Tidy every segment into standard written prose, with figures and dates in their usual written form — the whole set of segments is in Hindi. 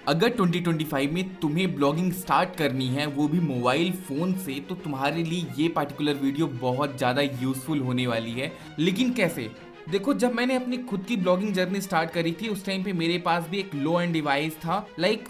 अगर 2025 में तुम्हें ब्लॉगिंग स्टार्ट करनी है वो भी मोबाइल फ़ोन से, तो तुम्हारे लिए ये पार्टिकुलर वीडियो बहुत ज़्यादा यूज़फुल होने वाली है। लेकिन कैसे? देखो, जब मैंने अपनी खुद की ब्लॉगिंग जर्नी स्टार्ट करी थी उस टाइम पे मेरे पास भी एक लो एंड डिवाइस था।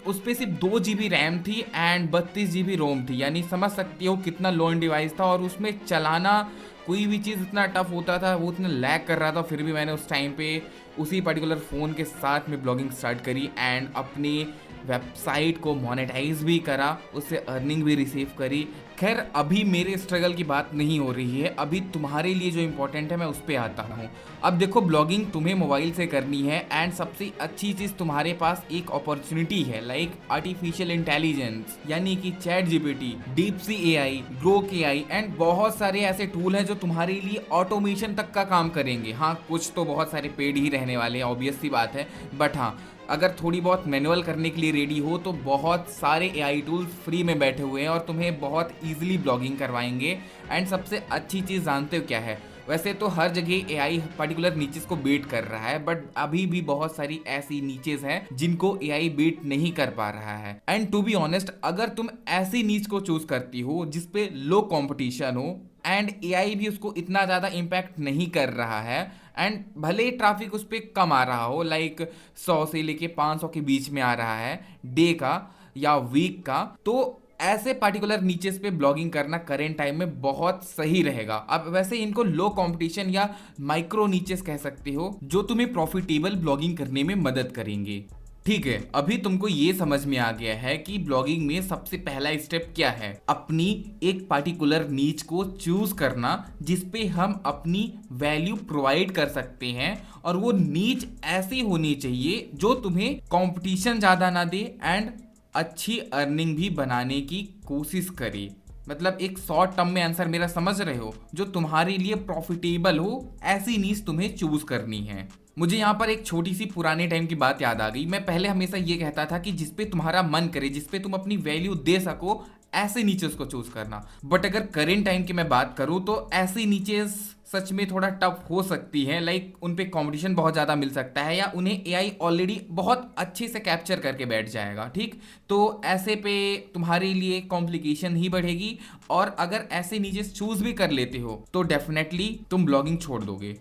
उस पे सिर्फ 2 GB रैम थी एंड 32 GB रोम थी, यानी समझ सकती हो कितना लो एंड डिवाइस था। और उसमें चलाना कोई भी चीज़ इतना टफ होता था, वो इतना लैग कर रहा था, फिर भी मैंने उस टाइम पे उसी पर्टिकुलर फ़ोन के साथ में ब्लॉगिंग स्टार्ट करी एंड अपनी वेबसाइट को मोनेटाइज भी करा, उससे अर्निंग भी रिसीव करी। खैर, अभी मेरे स्ट्रगल की बात नहीं हो रही है, अभी तुम्हारे लिए जो इम्पोर्टेंट है मैं उस पर आता हूँ। अब देखो, ब्लॉगिंग तुम्हें मोबाइल से करनी है एंड सबसे अच्छी चीज़ तुम्हारे पास एक अपॉर्चुनिटी है, आर्टिफिशियल इंटेलिजेंस, यानी कि ChatGPT, DeepSeek AI, Grok AI and बहुत सारे ऐसे टूल हैं जो तुम्हारे लिए ऑटोमेशन तक का काम करेंगे। हाँ, कुछ तो बहुत सारे पेड ही रहने वाले हैं, ऑब्वियस सी बात है, बट हाँ, अगर थोड़ी बहुत मैनुअल करने के लिए रेडी हो तो बहुत सारे AI टूल्स फ्री में बैठे हुए हैं और तुम्हें बहुत ईजिली ब्लॉगिंग करवाएंगे। एंड सबसे अच्छी चीज़ जानते हो क्या है? वैसे तो हर जगह AI पर्टिकुलर नीचेस को बीट कर रहा है, बट अभी भी बहुत सारी ऐसी नीचेस हैं जिनको AI बीट नहीं कर पा रहा है। एंड टू बी ऑनेस्ट, अगर तुम ऐसी नीच को चूज करती हो जिसपे लो कंपटीशन हो एंड AI भी उसको इतना ज़्यादा इम्पैक्ट नहीं कर रहा है एंड भले ही ट्रैफिक उस पर कम आ रहा हो, 100 से लेके 500 के बीच में आ रहा है डे का या वीक का, तो ऐसे पार्टिकुलर नीचेस पे ब्लॉगिंग करना करेंट टाइम में बहुत सही रहेगा। अब वैसे इनको लो कंपटीशन या माइक्रो नीचेस कह सकते हो, जो तुम्हें प्रॉफिटेबल ब्लॉगिंग करने में मदद करेंगे। ठीक है, अभी तुमको ये समझ में आ गया है कि ब्लॉगिंग में सबसे पहला स्टेप क्या है। अपनी एक पार्टिकुलर नीच को चूज करना जिसपे हम अपनी वैल्यू प्रोवाइड कर सकते हैं, और वो नीच ऐसी होनी चाहिए जो तुम्हें कंपटीशन ज्यादा ना दे एंड अच्छी अर्निंग भी बनाने की कोशिश करे। मतलब एक शॉर्ट टर्म में आंसर मेरा समझ रहे हो, जो तुम्हारे लिए प्रॉफिटेबल हो, ऐसी नीश तुम्हें चूज करनी है। मुझे यहाँ पर एक छोटी सी पुराने टाइम की बात याद आ गई। मैं पहले हमेशा ये कहता था कि जिसपे तुम्हारा मन करे, जिसपे तुम अपनी वैल्यू दे सको, ऐसे नीचे उसको चूज करना। बट अगर करेंट टाइम की मैं बात करूँ तो ऐसी नीचे सच में थोड़ा टफ हो सकती है। उन पे कंपटीशन बहुत ज़्यादा मिल सकता है या उन्हें AI ऑलरेडी बहुत अच्छे से कैप्चर करके बैठ जाएगा। ठीक, तो ऐसे पे तुम्हारे लिए कॉम्प्लिकेशन ही बढ़ेगी, और अगर ऐसे नीचे चूज भी कर लेते हो तो डेफिनेटली तुम ब्लॉगिंग छोड़ दोगे।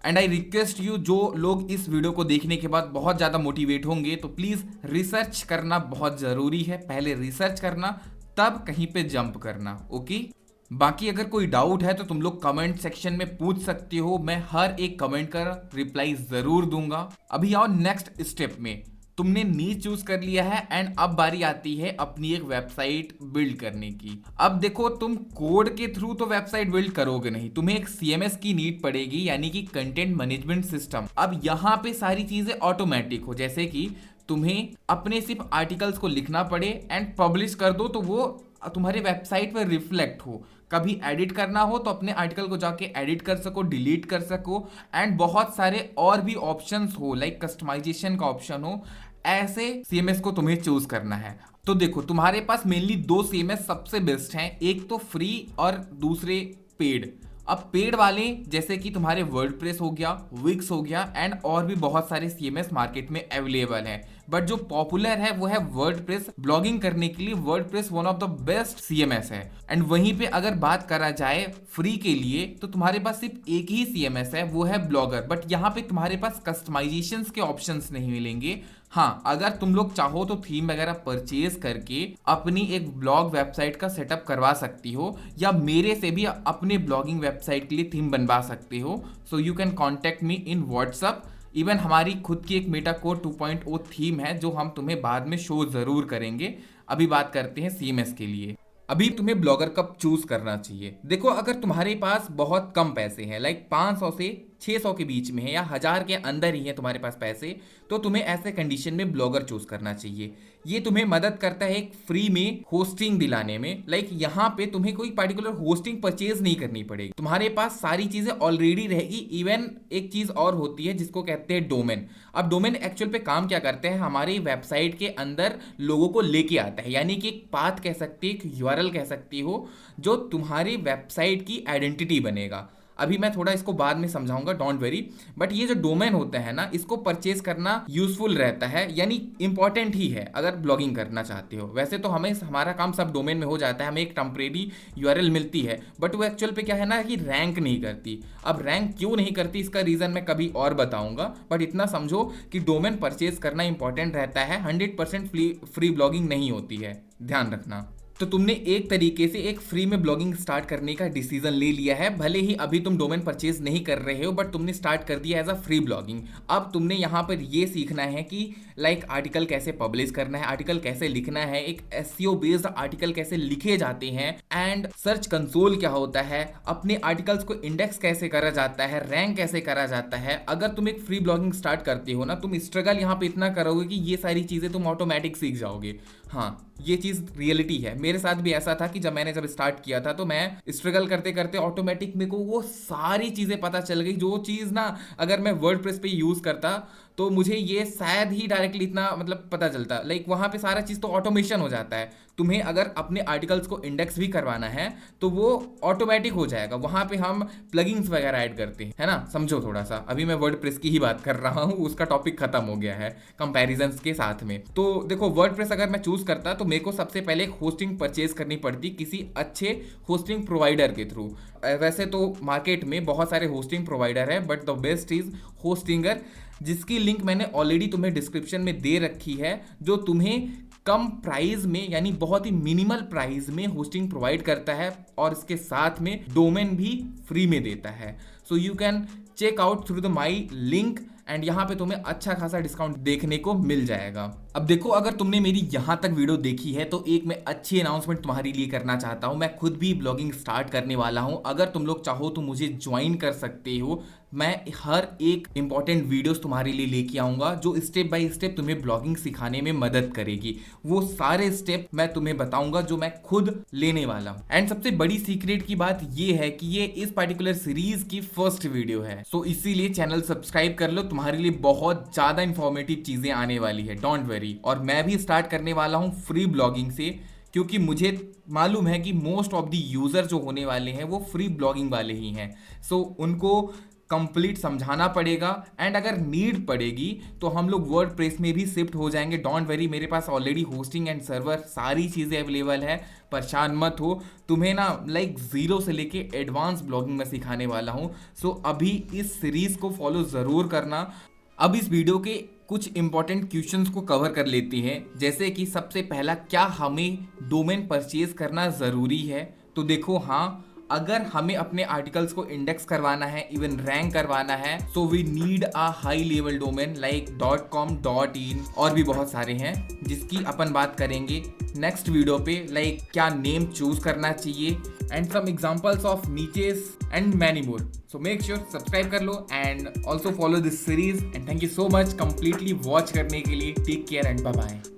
एंड आई रिक्वेस्ट यू, जो लोग इस वीडियो को देखने के बाद बहुत ज़्यादा मोटिवेट होंगे, तो प्लीज़ रिसर्च करना बहुत ज़रूरी है। पहले रिसर्च करना, तब कहीं पे जंप करना। ओके, बाकी अगर कोई डाउट है तो तुम लोग कमेंट सेक्शन में पूछ सकते हो, मैं हर एक कमेंट का रिप्लाई ज़रूर दूंगा। अभी आओ नेक्स्ट स्टेप में। तुमने नीच चूज कर लिया है एंड अब बारी आती है अपनी एक वेबसाइट बिल्ड करने की। अब देखो, तुम कोड के थ्रू तो वेबसाइट बिल्ड करोगे नहीं, तुम्हें एक CMS की नीड पड़ेगी, यानी कि कंटेंट मैनेजमेंट सिस्टम। अब यहाँ पे सारी चीजें ऑटोमेटिक हो, जैसे कि तुम्हें अपने सिर्फ आर्टिकल्स को लिखना पड़े एंड पब्लिश कर दो तो वो तुम्हारे वेबसाइट पर रिफ्लेक्ट हो। कभी एडिट करना हो तो अपने आर्टिकल को जाके एडिट कर सको, डिलीट कर सको, एंड बहुत सारे और भी ऑप्शंस हो, कस्टमाइजेशन का ऑप्शन हो। ऐसे CMS को तुम्हें चूज करना है। तो देखो, तुम्हारे पास मेनली 2 CMS सबसे बेस्ट हैं, एक तो फ्री और दूसरे पेड। अब पेड वाले जैसे कि तुम्हारे वर्डप्रेस हो गया, विक्स हो गया, एंड और भी बहुत सारे CMS मार्केट में अवेलेबल हैं। बट जो पॉपुलर है वो है वर्डप्रेस। ब्लॉगिंग करने के लिए WordPress one of the best CMS है। एंड वहीं पे अगर बात करा जाए फ्री के लिए, तो तुम्हारे पास सिर्फ एक ही CMS है, वो है ब्लॉगर। बट यहाँ पे तुम्हारे पास कस्टमाइजेशंस के ऑप्शंस नहीं मिलेंगे। हाँ, अगर तुम लोग चाहो तो थीम वगैरह परचेज करके अपनी एक ब्लॉग वेबसाइट का सेटअप करवा सकती हो, या मेरे से भी अपने ब्लॉगिंग वेबसाइट के लिए थीम बनवा सकते हो। So you can contact me in WhatsApp. Even हमारी खुद की एक मेटाकोर 2.0 थीम है जो हम तुम्हें बाद में शो जरूर करेंगे। अभी बात करते हैं CMS के लिए। अभी तुम्हें ब्लॉगर कब चूज करना चाहिए? देखो, अगर तुम्हारे पास बहुत कम पैसे हैं, 500 से 600 के बीच में है, या 1000 के अंदर ही है तुम्हारे पास पैसे, तो तुम्हें ऐसे कंडीशन में ब्लॉगर चूज करना चाहिए। ये तुम्हें मदद करता है एक फ्री में होस्टिंग दिलाने में। यहाँ पे तुम्हें कोई पर्टिकुलर होस्टिंग परचेज नहीं करनी पड़ेगी, तुम्हारे पास सारी चीजें ऑलरेडी रहेगी। इवन एक चीज और होती है जिसको कहते हैं डोमेन। अब डोमेन एक्चुअल पे काम क्या करते हैं, हमारी वेबसाइट के अंदर लोगों को लेके आता है, यानी कि एक पाथ कह सकती है, एक URL कह सकती हो, जो तुम्हारी वेबसाइट की आइडेंटिटी बनेगा। अभी मैं थोड़ा इसको बाद में समझाऊंगा, डोंट वरी। बट ये जो डोमेन होता है ना, इसको परचेज करना यूजफुल रहता है, यानी इंपॉर्टेंट ही है अगर ब्लॉगिंग करना चाहते हो। वैसे तो हमें हमारा काम सब डोमेन में हो जाता है, हमें एक टेम्परेरी यूआरएल मिलती है, बट वो एक्चुअल पे क्या है ना कि रैंक नहीं करती। अब रैंक क्यों नहीं करती इसका रीजन मैं कभी और बताऊंगा, बट इतना समझो कि डोमेन परचेज करना इंपॉर्टेंट रहता है, 100% फ्री ब्लॉगिंग नहीं होती है, ध्यान रखना। तो तुमने एक तरीके से एक फ्री में ब्लॉगिंग स्टार्ट करने का डिसीजन ले लिया है, भले ही अभी तुम डोमेन परचेज नहीं कर रहे हो, बट तुमने स्टार्ट कर दिया एज अ फ्री ब्लॉगिंग। अब तुमने यहाँ पर ये सीखना है कि लाइक आर्टिकल कैसे पब्लिश करना है, आर्टिकल कैसे लिखना है, एक एसईओ बेस्ड आर्टिकल कैसे लिखे जाते हैं, एंड सर्च कंसोल क्या होता है, अपने आर्टिकल्स को इंडेक्स कैसे करा जाता है, रैंक कैसे करा जाता है। अगर तुम एक फ्री ब्लॉगिंग स्टार्ट करते हो ना, तुम स्ट्रगल यहाँ पे इतना करोगे कि ये सारी चीजें तुम ऑटोमेटिक सीख जाओगे। हाँ, ये चीज रियलिटी है, मेरे साथ भी ऐसा था कि जब स्टार्ट किया था तो मैं स्ट्रगल करते करते ऑटोमेटिक मेरे को वो सारी चीजें पता चल गई, जो चीज ना अगर मैं वर्डप्रेस पे यूज करता तो मुझे ये शायद ही डायरेक्टली इतना मतलब पता चलता। लाइक वहां पे सारा चीज तो ऑटोमेशन हो जाता है, तुम्हें अगर अपने आर्टिकल्स को इंडेक्स भी करवाना है तो वो ऑटोमेटिक हो जाएगा, वहां पे हम प्लगइन्स वगैरह ऐड करते हैं, है ना, समझो थोड़ा सा। अभी मैं वर्डप्रेस की ही बात कर रहा हूँ, उसका टॉपिक खत्म हो गया है कंपैरिजंस के साथ में। तो देखो, वर्डप्रेस अगर मैं चूज करता तो मेरे को सबसे पहले एक होस्टिंग परचेज करनी पड़ती किसी अच्छे होस्टिंग प्रोवाइडर के थ्रू। वैसे तो मार्केट में बहुत सारे होस्टिंग प्रोवाइडर है, but the best is Hostinger, जिसकी लिंक मैंने ऑलरेडी तुम्हें डिस्क्रिप्शन में दे रखी है, जो तुम्हें कम प्राइस में यानी बहुत ही मिनिमल प्राइस में होस्टिंग प्रोवाइड करता है और इसके साथ में डोमेन भी फ्री में देता है। So you can check out through the my link and यहाँ पे तुम्हें अच्छा खासा डिस्काउंट देखने को मिल जाएगा। अब देखो, अगर तुमने मेरी यहाँ तक वीडियो देखी है तो एक मैं अच्छी अनाउंसमेंट तुम्हारे लिए करना चाहता हूँ। मैं खुद भी ब्लॉगिंग स्टार्ट करने वाला हूँ, अगर तुम लोग चाहो तो मुझे ज्वाइन कर सकते हो। मैं हर एक इंपॉर्टेंट वीडियोस तुम्हारे लिए लेके आऊंगा जो स्टेप बाय स्टेप तुम्हें ब्लॉगिंग सिखाने में मदद करेगी। वो सारे स्टेप मैं तुम्हें बताऊंगा जो मैं खुद लेने वाला हूँ। एंड सबसे बड़ी सीक्रेट की बात ये है कि ये इस पर्टिकुलर सीरीज की फर्स्ट वीडियो है, सो इसीलिए चैनल सब्सक्राइब कर लो, तुम्हारे लिए बहुत ज्यादा इंफॉर्मेटिव चीजें आने वाली है, डोंट वरी। और मैं भी स्टार्ट करने वाला हूँ फ्री ब्लॉगिंग से, क्योंकि मुझे मालूम है कि मोस्ट ऑफ द यूजर जो होने वाले हैं वो फ्री ब्लॉगिंग वाले ही हैं। सो उनको कंप्लीट समझाना पड़ेगा, एंड अगर नीड पड़ेगी तो हम लोग वर्डप्रेस में भी शिफ्ट हो जाएंगे, डोंट वरी। मेरे पास ऑलरेडी होस्टिंग एंड सर्वर सारी चीज़ें अवेलेबल है, परेशान मत हो। तुम्हें ना लाइक जीरो से लेके एडवांस ब्लॉगिंग में सिखाने वाला हूँ। सो अभी इस सीरीज को फॉलो ज़रूर करना। अब इस वीडियो के कुछ इंपॉर्टेंट क्वेश्चंस को कवर कर लेते हैं, जैसे कि सबसे पहला, क्या हमें डोमेन परचेज करना ज़रूरी है? तो देखो, हाँ, अगर हमें अपने आर्टिकल्स को इंडेक्स करवाना है, इवन रैंक करवाना है, so we need a high level domain like .com, .in और भी बहुत सारे हैं जिसकी अपन बात करेंगे नेक्स्ट वीडियो पे। लाइक क्या नेम चूज करना चाहिए and some examples of niches and many more. So make sure subscribe कर लो and also follow this series and thank you so much completely watch करने के लिए। Take care and bye bye.